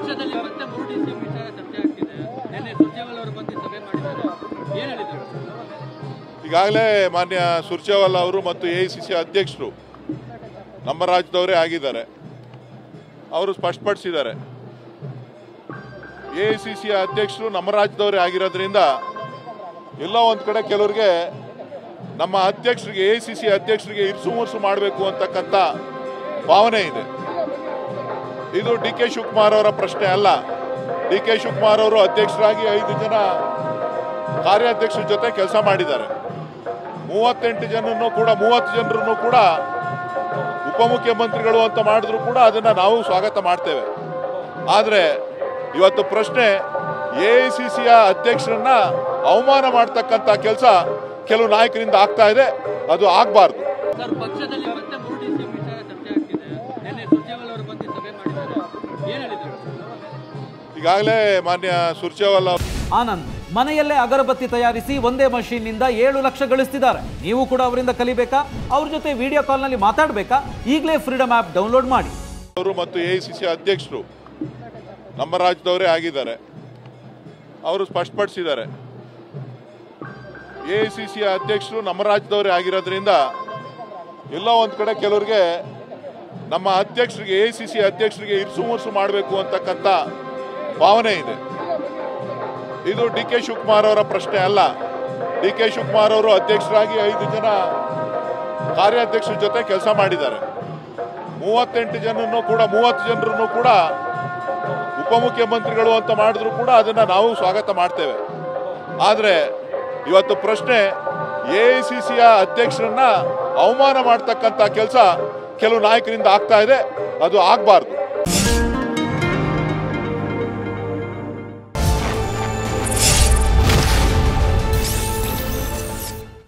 ಪಕ್ಷದಲ್ಲಿ ಮತ್ತೆ ಡಿಸಿಎಂ ವಿಚಾರ ಚರ್ಚೆ ಆಗ್ತಿದೆ. ನಿನ್ನೆ ಸುರ್ಜೇವಾಲಾ ಅವರು ಬಂದು ಸಭೆ ಮಾಡಿದ್ದಾರೆ. ಏನು ಹೇಳಿದರು? ಈಗಾಗಲೇ ಮಾನ್ಯ ಸುರ್ಜೇವಾಲಾ ಅವರು ಮತ್ತು ಎಐಸಿಸಿ ಅಧ್ಯಕ್ಷರು ನಮ್ಮ ರಾಜ್ಯದವರೇ ಆಗಿದ್ದಾರೆ. ಅವರು ಸ್ಪಷ್ಟಪಡಿಸಿದ್ದಾರೆ, ಎಐಸಿಸಿ ಅಧ್ಯಕ್ಷರು ನಮ್ಮ ರಾಜ್ಯದವರೇ ಆಗಿರೋದ್ರಿಂದ ಎಲ್ಲೋ ಒಂದು ಕಡೆ ಕೆಲವರಿಗೆ ನಮ್ಮ ಅಧ್ಯಕ್ಷರಿಗೆ ಎಐಸಿಸಿ ಅಧ್ಯಕ್ಷರಿಗೆ ಇರಿಸು ಮಾಡಬೇಕು ಅಂತಕ್ಕಂಥ ಭಾವನೆ ಇದೆ. ಇದು ಡಿ ಕೆ ಶಿವಕುಮಾರ್ ಅವರ ಪ್ರಶ್ನೆ ಅಲ್ಲ. ಡಿ ಕೆ ಶಿವಕುಮಾರ್ ಅವರು ಅಧ್ಯಕ್ಷರಾಗಿ 5 ಜನ ಕಾರ್ಯಾಧ್ಯಕ್ಷರ ಜೊತೆ ಕೆಲಸ ಮಾಡಿದ್ದಾರೆ. 38 ಜನರನ್ನು ಕೂಡ 30 ಜನರನ್ನು ಕೂಡ ಉಪಮುಖ್ಯಮಂತ್ರಿಗಳು ಅಂತ ಮಾಡಿದ್ರು ಕೂಡ ಅದನ್ನು ನಾವು ಸ್ವಾಗತ ಮಾಡ್ತೇವೆ. ಆದರೆ ಇವತ್ತು ಪ್ರಶ್ನೆ ಎಐಸಿಸಿಯ ಅಧ್ಯಕ್ಷರನ್ನ ಅವಮಾನ ಮಾಡ್ತಕ್ಕಂಥ ಕೆಲಸ ಕೆಲವು ನಾಯಕರಿಂದ ಆಗ್ತಾ ಇದೆ. ಅದು ಆಗಬಾರ್ದು. ಪಕ್ಷದಲ್ಲಿ ಮತ್ತೆ ಡಿಸಿಎಂ ವಿಚಾರ ಚರ್ಚೆ ಆಗ್ತಿದೆ. ನಿನ್ನೆ ಸುರ್ಜೇವಾಲಾ ಅವರು ಬಂದು ಸಭೆ ಮಾಡಿದ್ದಾರೆ. ಏನು ಹೇಳಿದರು? ಈಗಾಗಲೇ ಮಾನ್ಯ ಸುರ್ಜೇವಾಲಾ ಆನಂದ್ ಮನೆಯಲ್ಲೇ ಅಗರಬತ್ತಿ ತಯಾರಿಸಿ ಒಂದೇ ಮಷೀನ್ ನಿಂದ 7 ಲಕ್ಷ ಗಳಿಸ್ತಿದ್ದಾರೆ. ನೀವು ಕೂಡ ಅವರಿಂದ ಕಲಿಬೇಕಾ? ಅವ್ರ ಜೊತೆ ವಿಡಿಯೋ ಕಾಲ್ ನಲ್ಲಿ ಮಾತಾಡಬೇಕಾ? ಈಗಲೇ ಫ್ರೀಡಮ್ ಆಪ್ ಡೌನ್ಲೋಡ್ ಮಾಡಿ. ಅವರು ಮತ್ತು ಎಐಸಿಸಿ ಅಧ್ಯಕ್ಷರು ನಮ್ಮ ರಾಜ್ಯದವರೇ ಆಗಿದ್ದಾರೆ. ಅವರು ಸ್ಪಷ್ಟಪಡಿಸಿದ್ದಾರೆ, ಎಐಸಿಸಿ ಅಧ್ಯಕ್ಷರು ನಮ್ಮ ರಾಜ್ಯದವರೇ ಆಗಿರೋದ್ರಿಂದ ಎಲ್ಲೋ ಒಂದು ಕಡೆ ಕೆಲವರಿಗೆ ನಮ್ಮ ಅಧ್ಯಕ್ಷರಿಗೆ ಎಐಸಿಸಿ ಅಧ್ಯಕ್ಷರಿಗೆ ಇರಿಸು ಮಾಡಬೇಕು ಅಂತಕ್ಕಂಥ ಭಾವನೆ ಇದೆ. ಇದು ಡಿ ಕೆ ಶಿವಕುಮಾರ್ ಅವರ ಪ್ರಶ್ನೆ ಅಲ್ಲ. ಡಿ ಕೆ ಶಿವಕುಮಾರ್ ಅವರು ಅಧ್ಯಕ್ಷರಾಗಿ 5 ಜನ ಕಾರ್ಯಾಧ್ಯಕ್ಷರ ಜೊತೆ ಕೆಲಸ ಮಾಡಿದ್ದಾರೆ. 38 ಜನರನ್ನು ಕೂಡ 30 ಜನರನ್ನು ಕೂಡ ಉಪಮುಖ್ಯಮಂತ್ರಿಗಳು ಅಂತ ಮಾಡಿದ್ರು ಕೂಡ ಅದನ್ನು ನಾವು ಸ್ವಾಗತ ಮಾಡ್ತೇವೆ. ಆದರೆ ಇವತ್ತು ಪ್ರಶ್ನೆ ಎಐಸಿಸಿಯ ಅಧ್ಯಕ್ಷರನ್ನ ಅವಮಾನ ಮಾಡ್ತಕ್ಕಂಥ ಕೆಲಸ ಕೆಲವು ನಾಯಕರಿಂದ ಆಗ್ತಾ ಇದೆ. ಅದು ಆಗಬಾರ್ದು.